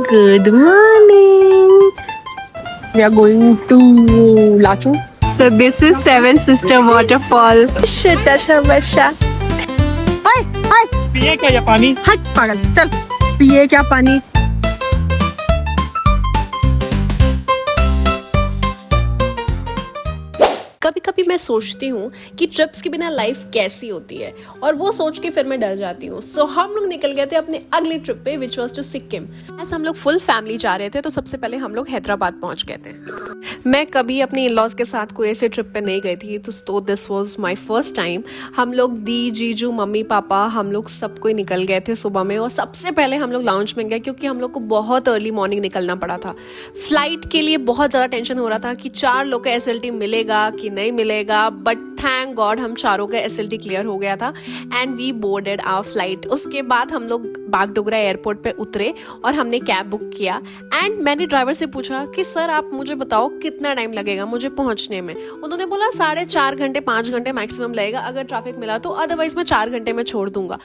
Good morning. We are going to Lachung. So this is Seven Sister Waterfall. Shita shabasha. हाय हाय पिए क्या ये पानी? हट पागल चल पिए क्या पानी. कभी कभी मैं सोचती हूँ कि ट्रिप्स के बिना लाइफ कैसी होती है और वो सोच के फिर मैं डर जाती हूँ. सो हम लोग निकल गए थे अपनी अगली ट्रिप पे विच वॉज टू सिक्किम. ऐसे हम लोग फुल फैमिली जा रहे थे तो सबसे पहले हम लोग हैदराबाद पहुंच गए थे. मैं कभी अपने इन लॉज के साथ कोई ऐसे ट्रिप पे नहीं गई थी तो this was my first time. हम लोग दी जीजू मम्मी पापा हम लोग सब कोई निकल गए थे सुबह में और सबसे पहले हम लोग लाउंज में गए क्योंकि हम लोग को बहुत अर्ली मॉर्निंग निकलना पड़ा था. फ्लाइट के लिए बहुत ज़्यादा टेंशन हो रहा था कि 4 लोग का SLT मिलेगा कि नहीं मिलेगा. बट थैंक गॉड हम चारों का SLT क्लियर हो गया था and we boarded our flight. उसके बाद हम लोग बागडोगरा एयरपोर्ट पे उतरे और हमने कैब बुक किया एंड मैंने ड्राइवर से पूछा कि सर आप मुझे बताओ कितना टाइम लगेगा मुझे पहुंचने में. उन्होंने बोला 4.5 घंटे 5 घंटे मैक्सिमम लगेगा अगर ट्रैफिक मिला तो, अदरवाइज मैं 4 घंटे में छोड़ दूंगा.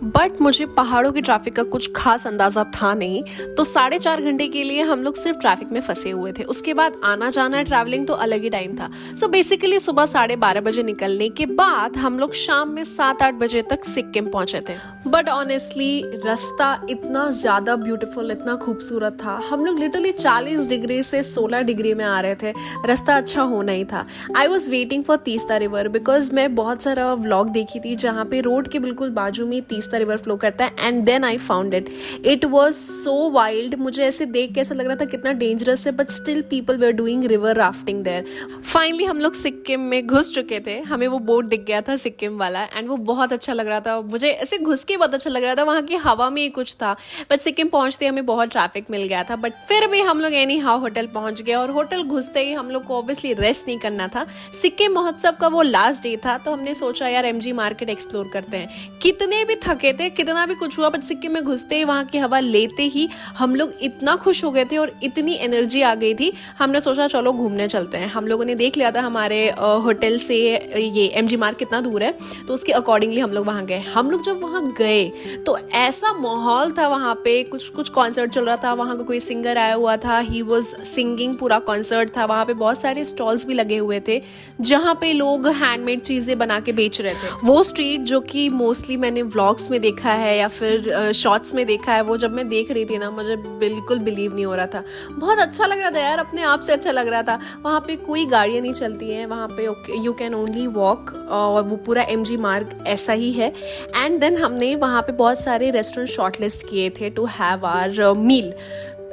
बट मुझे पहाड़ों की ट्रैफिक का कुछ खास अंदाजा था नहीं तो 4.5 घंटे के लिए हम लोग सिर्फ ट्रैफिक में फंसे हुए थे. उसके बाद आना जाना ट्रैवलिंग तो अलग ही टाइम था. सो बेसिकली सुबह 12:30 बजे निकलने के बाद हम लोग शाम में 7-8 बजे तक सिक्किम पहुंचे थे. बट ऑनेस्टली रास्ता इतना ज्यादा ब्यूटीफुल इतना खूबसूरत था. हम लोग लिटरली 40 डिग्री से 16 डिग्री में आ रहे थे. रास्ता अच्छा होना ही था. I was waiting for Teesta river because मैं बहुत सारा व्लॉग देखी थी जहाँ पे रोड के बिल्कुल बाजू में तीस्ता रिवर फ्लो करता है and then I found it. It was so wild. मुझे ऐसे देख के ऐसा लग रहा था कितना डेंजरस है but still people were doing river rafting there. Finally हम लोग सिक्किम में घुस चुके थे. हमें वो बोर्ड दिख गया था सिक्किम वाला एंड वो बहुत अच्छा लग रहा था. मुझे ऐसे घुस के बहुत अच्छा लग रहा था. वहाँ की हवा में ही कुछ था. बट सिक्किम पहुँचते हमें बहुत ट्रैफिक मिल गया था. बट फिर भी हम लोग एनी हाउ होटल पहुँच गए और होटल घुसते ही हम लोग को ऑब्वियसली रेस्ट नहीं करना था. सिक्किम महोत्सव का वो लास्ट डे था तो हमने सोचा यार MG मार्केट एक्सप्लोर करते हैं. कितने भी थके थे कितना भी कुछ हुआ बट सिक्किम में घुसते ही वहाँ की हवा लेते ही हम लोग इतना खुश हो गए थे और इतनी एनर्जी आ गई थी. हमने सोचा चलो घूमने चलते हैं. हम लोगों ने देख लिया था हमारे होटल से ये MG मार्केट कितना दूर है तो उसके अकॉर्डिंगली हम लोग वहाँ गए. हम लोग जब वहाँ गए तो ऐसा माहौल था वहाँ पे. कुछ कॉन्सर्ट चल रहा था. वहाँ का कोई सिंगर आया हुआ था. He was singing. पूरा कॉन्सर्ट था. वहाँ पे बहुत सारे स्टॉल्स भी लगे हुए थे जहाँ पे लोग हैंडमेड चीज़ें बना के बेच रहे थे. वो स्ट्रीट जो कि मोस्टली मैंने व्लॉग्स में देखा है या फिर शॉर्ट्स में देखा है वो जब मैं देख रही थी ना मुझे बिल्कुल बिलीव नहीं हो रहा था. बहुत अच्छा लग रहा था यार. अपने आप से अच्छा लग रहा था. वहाँ पे कोई गाड़ियाँ नहीं चलती हैं. वहाँ पे यू कैन ओनली वॉक और वो पूरा MG मार्ग ऐसा ही है. एंड देन हमने वहाँ पे बहुत सारे रेस्टोरेंट शॉर्टलिस्ट किए थे टू हैव आवर मील.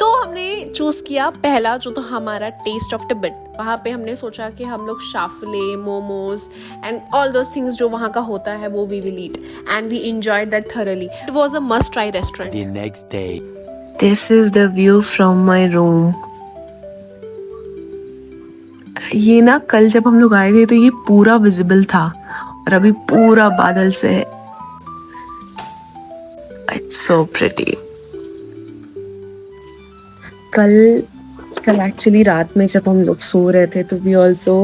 तो हमने चूज़ किया पहला जो तो हमारा टेस्ट ऑफ टिबेट. वहाँ पे हमने सोचा कि हम लोग shaphaley momos and all those things जो वहाँ का होता है वो we will eat and we enjoyed that thoroughly. It was a must try restaurant. The next day. This is the view from my room. ये ना कल जब हम लोग आए थे तो ये पूरा विजिबल था और अभी पूरा बादल से है. It's so pretty. कल एक्चुअली रात में जब हम लोग सो रहे थे तो we also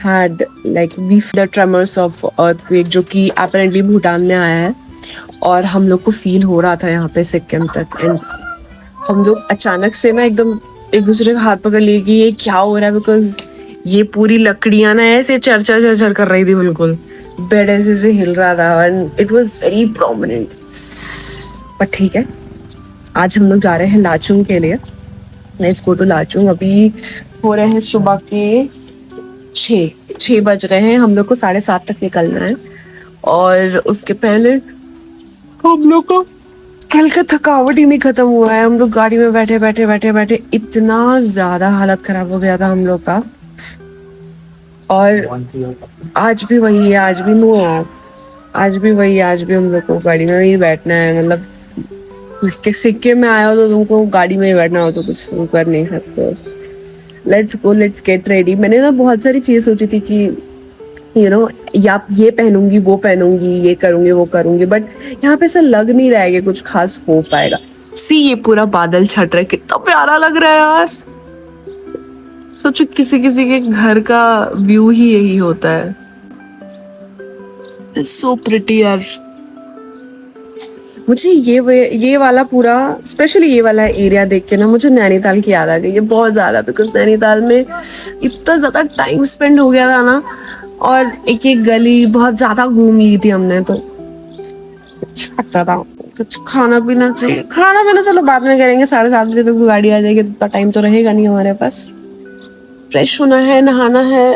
had like we the tremors of earthquake जो कि अपेरेंटली भूटान में आया है और हम लोग को फील हो रहा था यहाँ पे सिक्किम तक. एंड हम लोग अचानक से ना एकदम एक दूसरे का हाथ पकड़ लिए कि ये क्या हो रहा है बिकॉज ये पूरी लकड़ियाँ ना ऐसे चरचर कर रही थी. बिल्कुल बेड ऐसे से हिल रहा था and it was very prominent. But ठीक है आज हम लोग जा रहे हैं लाचुंग के लिए. Let's go to Lachung. अभी हो रहे हैं सुबह के 6 बज रहे हैं. हम लोग को 7:30 तक निकलना है और उसके पहले हम लोग को कल का थकावट ही नहीं खत्म हुआ है. हम लोग गाड़ी में बैठे इतना ज्यादा हालत खराब हो गया था हम लोग का. और आज भी वही है. आज भी वही है. आज भी हम लोग को गाड़ी में ही बैठना है. मतलब सिक्किम में आया हो तो तुमको गाड़ी में ही बैठना हो तो कुछ कर नहीं सकते. Let's go let's get ready. मैंने ना बहुत सारी चीज़ सोची थी कि यू नो या ये पहनूंगी वो पहनूंगी ये करूंगी वो करूंगी बट यहाँ पे ऐसा लग नहीं रहा है कि कुछ खास हो पाएगा. ये पूरा बादल छट रहा है. कितना प्यारा लग रहा है यार. सोचो किसी के घर का व्यू ही यही होता है. सो प्रिटी यार. मुझे ये वाला पूरा स्पेशली ये वाला एरिया देख के ना मुझे नैनीताल की याद आ गई है बहुत ज्यादा, बिकॉज नैनीताल में इतना ज्यादा टाइम स्पेंड हो गया था ना, और एक एक गली बहुत ज्यादा घूम ली थी हमने, तो अच्छा लगता था। कुछ खाना पीना चाहिए, खाना पीना चलो बाद में करेंगे, 7:30 बजे तक गाड़ी आ जाएगी, इतना टाइम तो रहेगा नहीं हमारे पास। फ्रेश होना है, नहाना है,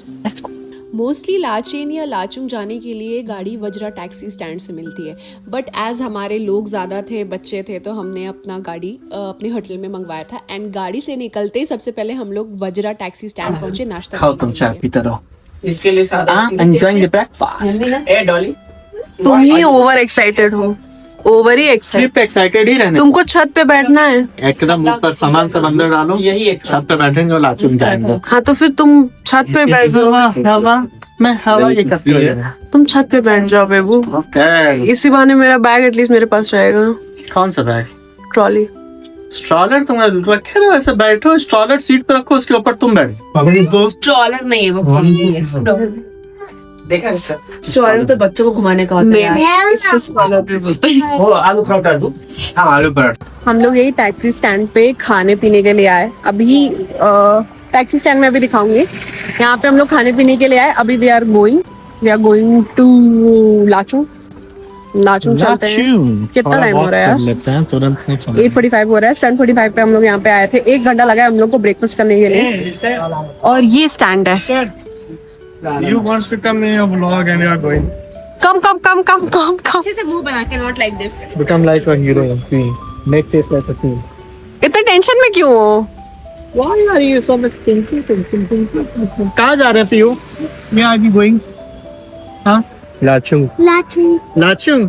लेट्स गो। मोस्टली लाचेन या लाचुंग जाने के लिए गाड़ी वज्रा टैक्सी स्टैंड से मिलती है, बट एज हमारे लोग ज़्यादा थे, बच्चे थे, तो हमने अपना गाड़ी अपने होटल में मंगवाया था। एंड गाड़ी से निकलते ही सबसे पहले हम लोग वज्रा टैक्सी स्टैंड पहुंचे नाश्ता खाओ करने तुम के चाय लिए। पीते रहो। इसके लिए एंजॉयिंग द ब्रेकफास्ट। ए डॉली, तुम ही ओवर एक्साइटेड हो, ओवर ही एक्साइटेड। ट्रिप एक्साइटेड ही रहने। तुमको छत पे बैठना है। एकदम ऊपर सामान सब अंदर डालो, यही एक छत पे बैठेंगे और लाचुंग जाएंगे। हाँ तो फिर तुम छत पे बैठ जाओ, हवा मैं हवा ये करते हुए तुम छत पे बैठ जाओ बेबू, इसी बहाने मेरा बैग एटलीस्ट मेरे पास रहेगा। कौन सा बैग? ट्रॉली। स्ट्रॉलर तुम रखे रहो, ऐसे बैठो, स्ट्रॉलर सीट पे रखो, उसके ऊपर तुम बैठ जाओ। स्ट्रॉलर नहीं है वो, देखा इसका स्ट्रॉलर तो बच्चों को घुमाने का होता है, इसको स्ट्रॉलर भी बोलते हैं। वो आलू पराठा दो। हाँ आलू पराठा। हम लोग यही टैक्सी स्टैंड पे खाने पीने के लिए आए। अभी टैक्सी स्टैंड में अभी दिखाऊंगी, यहाँ पे हम लोग खाने पीने के लिए आए। अभी we are going to Lachung चलते हैं। कितना टाइम हो रहा है यार? तुरंत 8:45 हो रहा है। 7:45 पे हम लोग यहाँ पे आए थे, 1 घंटा लगा है हम लोग को ब्रेकफास्ट करने के लिए। और ये स्टैंड है। You wants to come in your vlog and you are going. कम। अच्छे से मुंह बना के, not like this. Become like a hero, queen. Make face like a queen. इतने टेंशन में क्यों हो? Why are you so much thinking? कहाँ जा रहे हैं फिर? Where are you going? हाँ? लाचुंग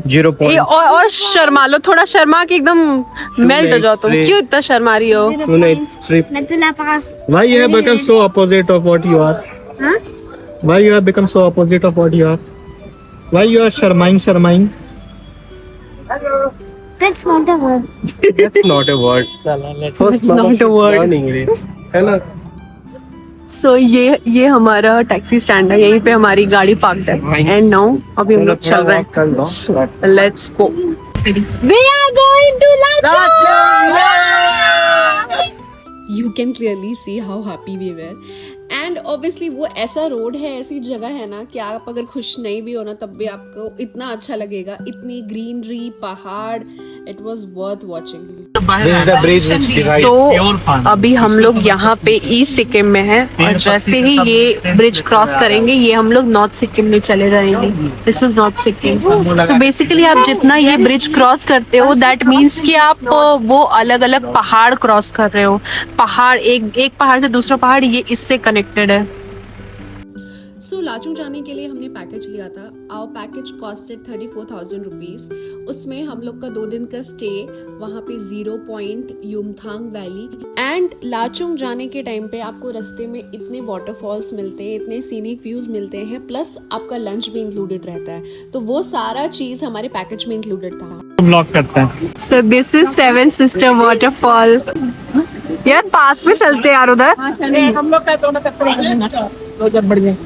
0 ये point. और शर्मा लो, थोड़ा शर्मा के एकदम मेल्ट हो जाओ तुम। क्यों इतना शर्मा रही हो? Tonight's trip. Why you have become so opposite of what you are? Huh? Why you have become so opposite of what you are? Why you are sharming? That's not a word. That's not a word. That's not a word. Learn English. है ना? सो ये हमारा taxi stand है, यहीं पे हमारी गाड़ी park है। एंड नाउ अभी हम लोग चल रहे हैं, let's go. We are going to Lachung. You can clearly see how happy we were. And obviously वो ऐसा रोड है, ऐसी जगह है ना कि आप अगर खुश नहीं भी हो ना तब भी आपको इतना अच्छा लगेगा। इतनी ग्रीनरी, पहाड़, it was worth watching. This is the bridge which divides तो pure fun. अभी हम लोग यहाँ पे ईस्ट सिक्किम में हैं, और जैसे ही ये ब्रिज क्रॉस करेंगे ये हम लोग नॉर्थ सिक्किम में चले जाएंगे। This is north Sikkim. So basically आप जितना ये ब्रिज क्रॉस करते हो दैट मीन्स कि आप वो अलग अलग पहाड़ क्रॉस कर रहे हो। पहाड़ एक पहाड़ से दूसरा पहाड़ ये इससे कनेक्टेड है। सो लाचुंग जाने के लिए हमने पैकेज लिया था। Our package costed 34,000 rupees. उसमें हम लोग का 2 दिन का स्टे, वहाँ पे 0 point Yumthang valley. And Lachung जाने के टाइम पे आपको रास्ते में इतने वाटरफॉल्स मिलते हैं, इतने सीनिक व्यूज मिलते हैं, प्लस आपका लंच भी इंक्लूडेड रहता है। तो वो सारा चीज़ हमारे पैकेज में इंक्लूडेड था। ब्लॉक करते हैं। So this is 7 sister waterfall. यार पास में चलते यार उधर। हम लोग का दोनों तक दो जब बढ़ गए।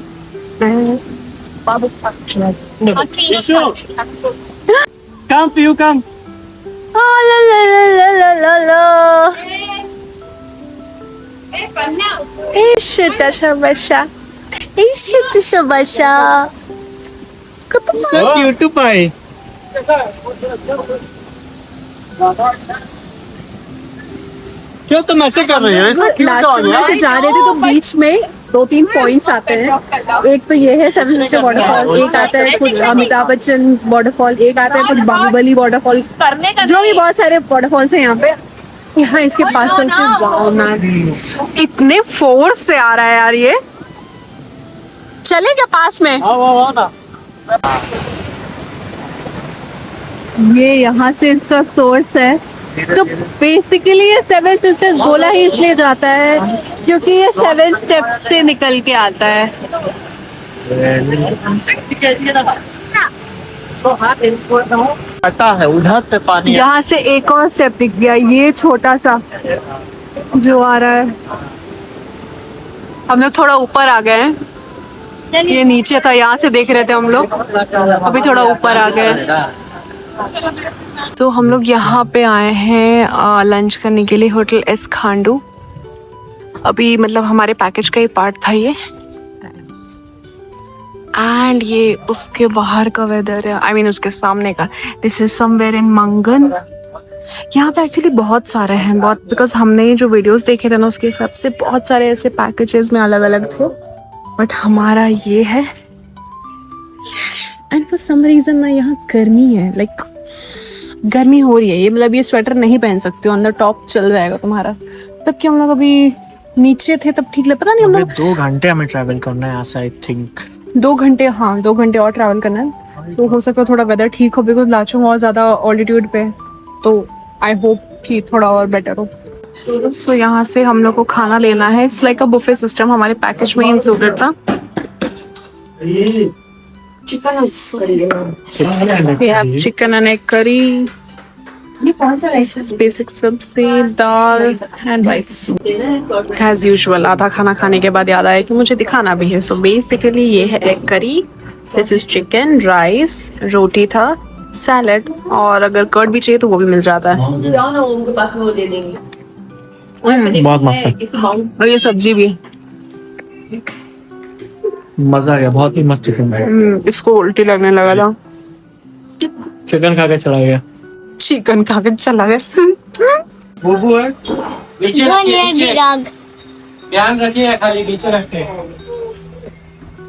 Come, you come. So cute to buy. क्यों तुम ऐसे कर रही हो? ऐसा क्यों हो लाचुंग में गया? से जा रहे थे तो बीच में 2-3 पॉइंट्स आते हैं। एक तो ये है 7 सिस्टर वाटरफॉल, एक आता है कुछ अमिताभ बच्चन वाटरफॉल, एक आता है कुछ बाहुबली वाटरफॉल, जो भी बहुत सारे वाटरफॉल्स हैं यहाँ पे। यहाँ इसके पास चलते वाओ मैम, इतने फोर्स से आ रहा है यार ये। चले क्या पास में? आओ ना। ये यहाँ से इसका सोर्स है। तो बेसिकली ये 7 सिस्टर्स बोला ही इसलिए जाता है क्योंकि ये 7 स्टेप्स से निकल के आता है। पता है उधर से पानी है। यहाँ से एक और स्टेप दिख गया, ये छोटा सा जो आ रहा है। हम लोग थोड़ा ऊपर आ गए हैं, ये नीचे था, यहाँ से देख रहे थे हम लोग, अभी थोड़ा ऊपर आ गए। तो हम लोग यहाँ पे आए हैं लंच करने के लिए होटल एस खांडू। अभी मतलब हमारे पैकेज का ही पार्ट था ये। एंड ये उसके बाहर का वेदर है, आई मीन उसके सामने का। दिस इज समवेयर इन मंगन। यहाँ पे एक्चुअली बहुत सारे हैं, बहुत, बिकॉज हमने जो वीडियोस देखे थे ना उसके हिसाब से बहुत सारे ऐसे पैकेजेस में अलग अलग थे, बट हमारा ये है। एंड फॉर सम रीजन ना यहाँ गर्मी है, लाइक गर्मी हो रही है। ये मतलब ये स्वेटर नहीं पहन सकते हो, अंदर टॉप चल जाएगा तुम्हारा। तब कि हम लोग अभी नीचे थे तब ठीक लग, पता नहीं हम लोग 2 घंटे हमें ट्रैवल करना है यहाँ से, आई थिंक 2 घंटे, हाँ 2 घंटे और ट्रैवल करना है। तो हो सकता है थोड़ा वेदर ठीक हो, बिकॉज लाचुंग बहुत ज़्यादा ऑल्टीट्यूड पे, तो आई होप कि थोड़ा और बेटर हो। सो यहाँ से हम लोग को खाना लेना है। It's like a buffet system, हमारे पैकेज में इंक्लूडेड था। Chicken and egg curry, basic सब्जी, दाल एंड राइस एज यूजुअल। आधा खाना खाने के बाद याद आया कि मुझे दिखाना भी है। सो बेसिकली ये है egg curry, this is chicken, rice, रोटी था, सैलेड, और अगर कर्ड भी चाहिए तो वो भी मिल जाता है। जाओ ना उनके पास में, वो दे देंगे। बहुत मस्त है। और ये सब्जी भी, मजा आ गया, बहुत ही मस्त चिकन। इसको उल्टी लगने लगा था, चिकन खा के चला गया। चिकन खा के चला गया। बुबू है नीचे नीचे ध्यान रखिए, खाली नीचे रखते हैं।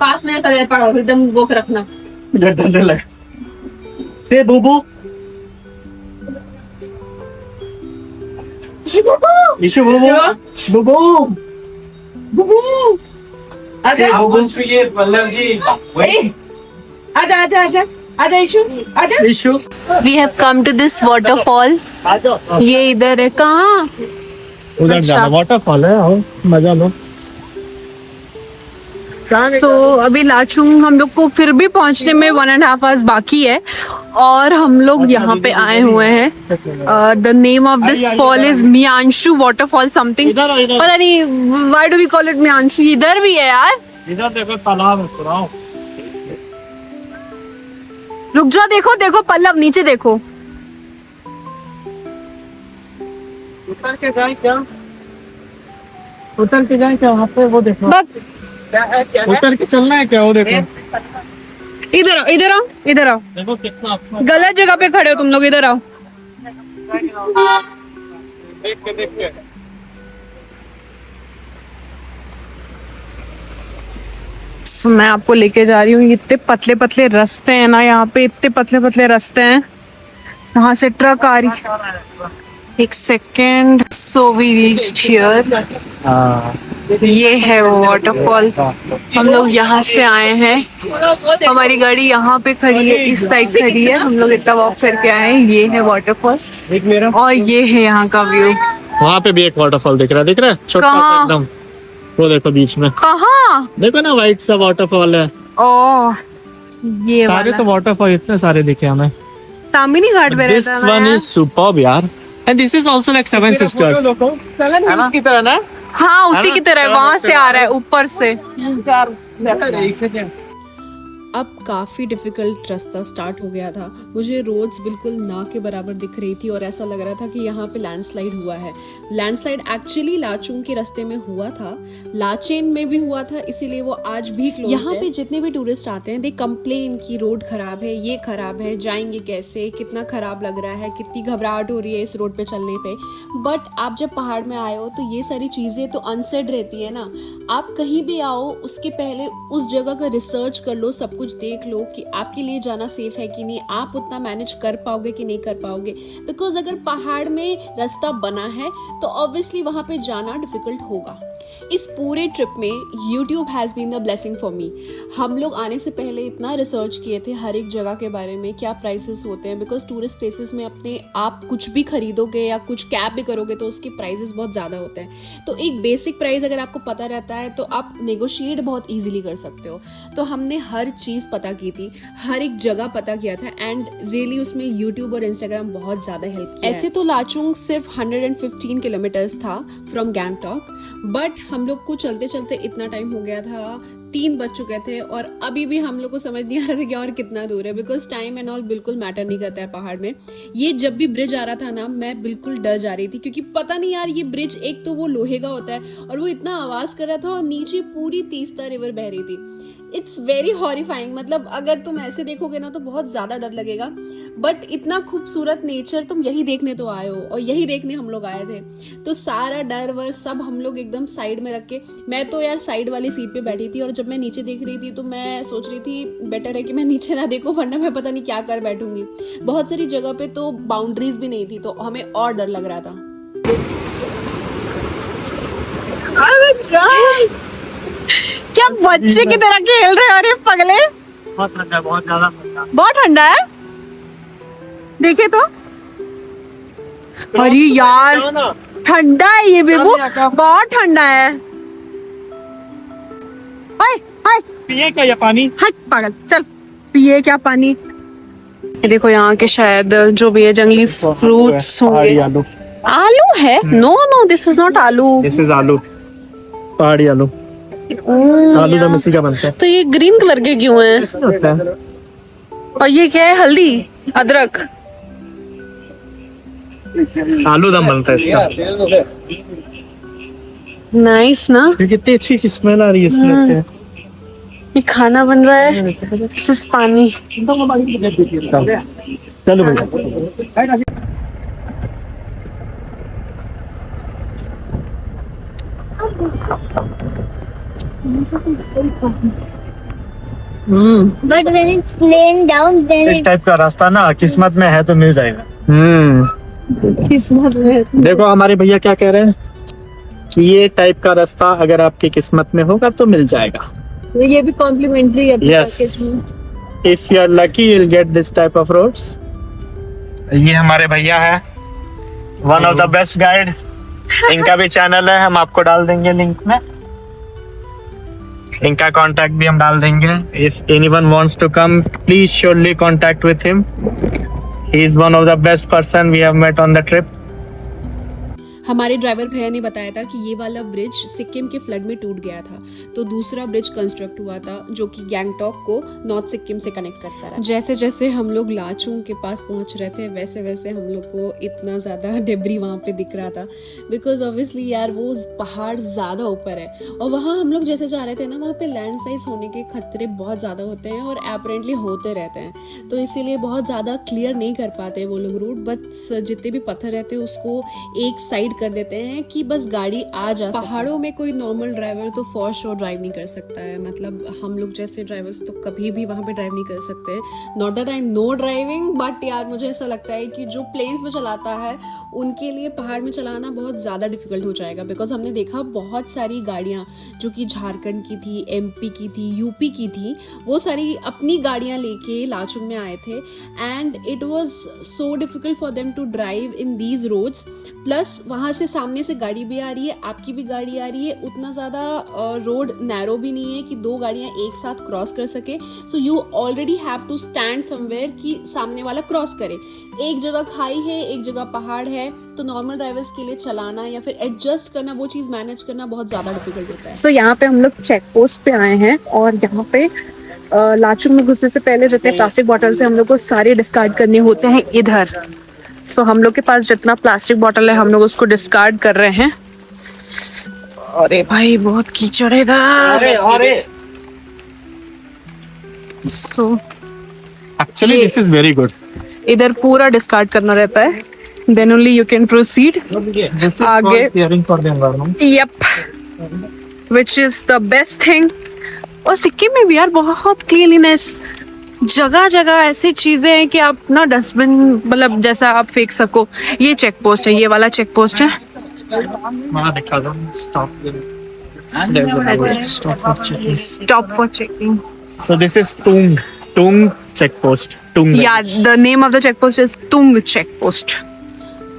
पास में ऐसा पड़ा हो, एकदम गोख रखना। डरने लगा से बुबू। इशू बुबू बुबू बुबू। ये पल्लव जी, आजा आजा आजा आजा इशू आजा। Ishu we have come to this waterfall. ये इधर है, कहाँ? उधर जाना, वाटरफॉल है, आओ मजा लो। सो अभी लाचुंग हम लोग को फिर भी पहुंचने में 1.5 hours बाकी है, और हम लोग यहाँ पे आए हुए हैं। The name of this fall is Mianshu waterfall something, पता नहीं why do we call it Mianshu. इधर भी है यार, इधर देखो तालाब है पूरा। रुक जाओ, देखो देखो पल्लव, नीचे देखो। उतर के जाए क्या? उतर के जाए क्या? वहाँ पे वो देखो, उतर के चलना है क्या? वो देखो, इधर आओ इधर आओ इधर आओ। देखो कितना अच्छा। गलत जगह पे खड़े हो तुम लोग, इधर आओ। देख के So, मैं आपको लेके जा रही हूँ। इतने पतले पतले रास्ते हैं ना यहाँ पे, इतने पतले पतले रास्ते हैं। वहां से ट्रक आ रही। एक second. So we reached here. ये है वो वाटरफॉल। हम लोग यहाँ से आए हैं, हमारी गाड़ी यहाँ पे खड़ी है, इस साइड खड़ी है। हम लोग इतना वॉक करके आए हैं। ये है वाटरफॉल, और ये है यहाँ का व्यू। वहाँ पे भी एक वाटरफॉल दिख रहा है, छोटा सा एकदम। वो देखो बीच में, कहाँ? देखो ना व्हाइट सा वाटरफॉल है। ओह, ये सारे वाला तो वाटरफॉल इतने सारे दिखे हमें। तामिनी घाट पे दिस रहता है वन इज सुपर्ब यार, and this is also like seven sisters की तरह ना। हाँ, उसी की तरह वहां से आ रहा है, ऊपर से। अब काफ़ी डिफ़िकल्ट रास्ता स्टार्ट हो गया था। मुझे रोड्स बिल्कुल ना के बराबर दिख रही थी, और ऐसा लग रहा था कि यहाँ पे लैंडस्लाइड हुआ है। लैंडस्लाइड एक्चुअली लाचुंग के रास्ते में हुआ था, लाचेन में भी हुआ था, इसीलिए वो आज भी क्लोज्ड है। यहाँ पे जितने भी टूरिस्ट आते हैं, दे कंप्लेन कि रोड खराब है, ये खराब है, जाएंगे कैसे, कितना खराब लग रहा है, कितनी घबराहट हो रही है इस रोड पे चलने पे। बट आप जब पहाड़ में आए हो तो ये सारी चीज़ें तो अनसेड रहती है ना। आप कहीं भी आओ, उसके पहले उस जगह का रिसर्च कर लो, सब कुछ देख लो कि आपके लिए जाना सेफ है कि नहीं, आप उतना मैनेज कर पाओगे कि नहीं कर पाओगे। बिकॉज अगर पहाड़ में रास्ता बना है तो ऑब्वियसली वहाँ पे जाना डिफिकल्ट होगा। इस पूरे ट्रिप में YouTube has been the blessing for me. हम लोग आने से पहले इतना रिसर्च किए थे हर एक जगह के बारे में, क्या प्राइसेस होते हैं, बिकॉज टूरिस्ट प्लेसेस में अपने आप कुछ भी खरीदोगे या कुछ कैब भी करोगे तो उसके प्राइसेस बहुत ज़्यादा होते हैं। तो एक बेसिक प्राइस अगर आपको पता रहता है तो आप नेगोशिएट बहुत ईजिली कर सकते हो। तो हमने हर चीज़ पता की थी, हर एक जगह पता किया था, एंड रियली उसमें YouTube और Instagram बहुत ज़्यादा हेल्प किया। ऐसे तो लाचुंग सिर्फ 115 किलोमीटर्स था फ्रॉम गैंगटॉक, बट हम लोग को चलते चलते इतना टाइम हो गया था 3 बज चुके थे और अभी भी हम लोग को समझ नहीं आ रहा था कि और कितना दूर है, बिकॉज टाइम एंड ऑल बिल्कुल मैटर नहीं करता है पहाड़ में। ये जब भी ब्रिज आ रहा था ना, मैं बिल्कुल डर जा रही थी, क्योंकि पता नहीं यार, ये ब्रिज एक तो वो लोहे का होता है और वो इतना आवाज कर रहा था और नीचे पूरी तीस्ता रिवर बह रही थी। इट्स वेरी हॉरिफाइंग, मतलब अगर तुम ऐसे देखोगे ना तो बहुत ज्यादा डर लगेगा, बट इतना खूबसूरत नेचर तुम यही देखने तो आए हो और यही देखने हम लोग आए थे। तो सारा डर वर सब हम लोग एकदम साइड में रख के, मैं तो यार साइड वाली सीट पे बैठी थी और जब मैं नीचे देख रही थी तो मैं सोच रही थी बेटर है कि मैं नीचे ना देखूं, वरना मैं पता नहीं क्या कर बैठूंगी। बहुत सारी जगह पे तो बाउंड्रीज भी नहीं थी, तो हमें और डर लग रहा था। क्या बच्चे की तरह खेल रहे हो अरे पगले। बहुत ठंडा है, बहुत ज्यादा ठंडा। बहुत ठंडा है, देखे तो। अरे यार ठंडा है ये बेबू, बहुत ठंडा है। हाय हाय, पिए क्या ये पानी? हट पागल, चल पिए क्या पानी। ये देखो यहाँ के शायद जो भी है जंगली फ्रूट्स होंगे। आलू, आलू है? No no, this is not aloo. This is aloo, पहाड़ी आलू। आलू दम इसी का बनता है। तो ये ग्रीन कलर के क्यों है? होता है। और ये क्या है? हल्दी, अदरक। आलू दम बनता है इसका। नाइस ना। ये कितनी अच्छी स्मेल आ रही है इसमें से। ये खाना बन रहा है, सिर्फ पानी। चलो भैया। But when it's laying down, then इस टाइप का रास्ता ना किस्मत में है तो मिल जाएगा। किस्मत में। देखो हमारे भैया क्या कह रहे हैं कि ये टाइप का रास्ता अगर आपकी किस्मत में होगा तो मिल जाएगा। ये भी कॉम्प्लीमेंट्री है Yes. If you are lucky, you'll get this type of roads. ये हमारे भैया है, one of the best guide. इनका भी चैनल है, हम आपको डाल देंगे लिंक में। इनका कांटेक्ट भी हम डाल देंगे। If anyone wants to come, please surely contact with him. He is one of the best person we have met on the trip. हमारे ड्राइवर भैया ने बताया था कि ये वाला ब्रिज सिक्किम के फ्लड में टूट गया था, तो दूसरा ब्रिज कंस्ट्रक्ट हुआ था जो कि गैंगटॉक को नॉर्थ सिक्किम से कनेक्ट करता है। जैसे जैसे हम लोग लाचुंग के पास पहुंच रहे थे वैसे वैसे हम लोग को इतना ज़्यादा डेब्री वहाँ पे दिख रहा था, बिकॉज ऑब्वियसली यार वो पहाड़ ज़्यादा ऊपर है और वहाँ हम लोग जैसे जा रहे थे ना, वहाँ पे लैंडस्लाइड्स होने के खतरे बहुत ज़्यादा होते हैं और अपेरेंटली होते रहते हैं, तो इसीलिए बहुत ज़्यादा क्लियर नहीं कर पाते वो लोग रूट, बस जितने भी पत्थर रहते हैं उसको एक साइड कर देते हैं कि बस गाड़ी आ जा सके। पहाड़ों में कोई नॉर्मल ड्राइवर तो फॉर श्योर ड्राइव नहीं कर सकता है, मतलब हम लोग जैसे ड्राइवर्स तो कभी भी वहाँ पे ड्राइव नहीं कर सकते। Not that I know driving, but यार मुझे ऐसा लगता है कि जो प्लेन्स में चलाता है उनके लिए पहाड़ में चलाना बहुत ज़्यादा डिफिकल्ट हो जाएगा, बिकॉज हमने देखा बहुत सारी गाड़ियाँ जो कि झारखंड की थी, MP की थी, UP की थी, वो सारी अपनी गाड़ियाँ लेके लाचुंग में आए थे and it was so difficult for them to drive in these roads. Plus वहाँ से सामने से गाड़ी भी आ रही है, आपकी भी गाड़ी आ रही है, उतना ज़्यादा रोड नैरो भी नहीं है कि दो गाड़ियाँ एक साथ क्रॉस कर सके, so you already have to stand somewhere कि सामने वाला क्रॉस करे। एक जगह खाई है, एक जगह पहाड़ है, तो नॉर्मल ड्राइवर्स के लिए चलाना या फिर एडजस्ट करना, वो चीज़ मैनेज करना बहुत ज़्यादा डिफिकल्ट होता है। सो यहाँ पे हम लोग चेक पोस्ट पे आए हैं और यहाँ पे लाचुंग में घुसने से पहले जितने प्लास्टिक बॉटल से हम लोग को सारे डिस्कार्ड करने होते हैं इधर। सो हम लोग के पास जितना प्लास्टिक बॉटल है हम लोग उसको डिस्कार्ड कर रहे हैं। अरे भाई बहुत कीचड़ है इधर। सो Actually, this is very good. इधर पूरा डिस्कार्ड करना रहता है, then only you can proceed आगे। Caring for the environment. Yup, which is the best thing. और सिक्किम में भी यार बहुत क्लीनलीनेस, जगह जगह ऐसी चीजें हैं कि आप ना डस्टबिन मतलब जैसा आप फेंक सको। ये चेक पोस्ट है, ये वाला चेक पोस्ट है। वहाँ दिखा दो, stop there. There's a board, stop for checking. Stop for checking. So this is Tung check post. Tung. या the name of the check post is Tung check post.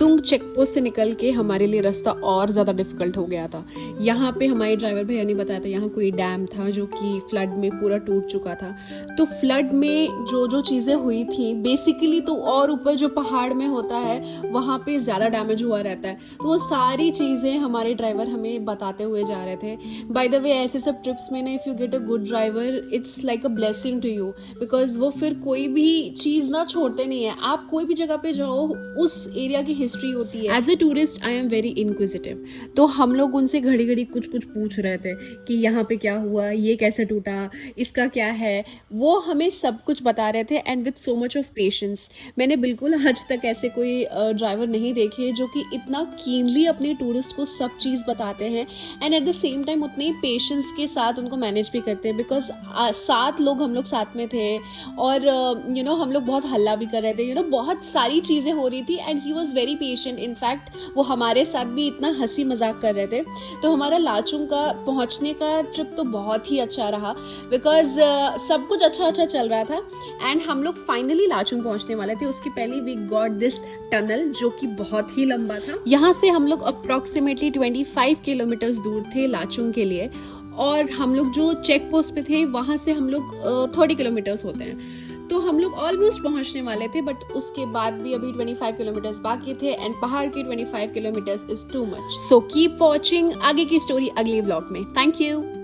Tung check post से निकल के हमारे लिए रास्ता और ज़्यादा डिफिकल्ट हो गया था। यहाँ पे हमारे ड्राइवर भैया ने बताया था यहाँ कोई डैम था जो कि फ्लड में पूरा टूट चुका था। तो फ्लड में जो जो चीज़ें हुई थी बेसिकली, तो और ऊपर जो पहाड़ में होता है वहाँ पे ज़्यादा डैमेज हुआ रहता है। तो वो सारी चीज़ें हमारे ड्राइवर हमें बताते हुए जा रहे थे। बाय द वे ऐसे सब ट्रिप्स में ना, if you get a good driver it's like a blessing to you, because वो फिर कोई भी चीज़ ना छोड़ते नहीं है। आप कोई भी जगह पे जाओ, उस एरिया की हिस्ट्री होती है। As a tourist I am very inquisitive, तो हम लोग उनसे घड़ी घड़ी कुछ कुछ पूछ रहे थे कि यहाँ पे क्या हुआ, ये कैसे टूटा, इसका क्या है। वो हमें सब कुछ बता रहे थे and with so much of patience. मैंने बिल्कुल आज तक ऐसे कोई ड्राइवर नहीं देखे जो कि इतना कीनली अपने टूरिस्ट को सब चीज़ बताते हैं and at the same time उतने पेशेंस के साथ उनको मैनेज भी करते हैं। बिकॉज 7 लोग हम लोग साथ में थे और हम लोग बहुत हल्ला भी कर रहे थे, बहुत सारी चीज़ें हो रही थी and he was very patient. In fact वो हमारे साथ भी इतना हंसी मजाक कर रहे थे। तो हमारा लाचुंग का पहुंचने का ट्रिप तो बहुत ही अच्छा रहा, बिकॉज सब कुछ अच्छा अच्छा चल रहा था एंड हम लोग फाइनली लाचुंग पहुंचने वाले थे। उसके पहले वी गॉट दिस टनल जो कि बहुत ही लंबा था। यहाँ से हम लोग अप्रॉक्सीमेटली 25 किलोमीटर्स दूर थे लाचुंग के लिए, और हम लोग जो चेक पोस्ट पे थे वहाँ से हम लोग 30 किलोमीटर्स होते हैं। तो हम लोग ऑलमोस्ट पहुंचने वाले थे, बट उसके बाद भी अभी 25 किलोमीटर्स बाकी थे एंड पहाड़ के 25 kilometres is too much. So keep watching, आगे की स्टोरी अगले व्लॉग में। Thank you.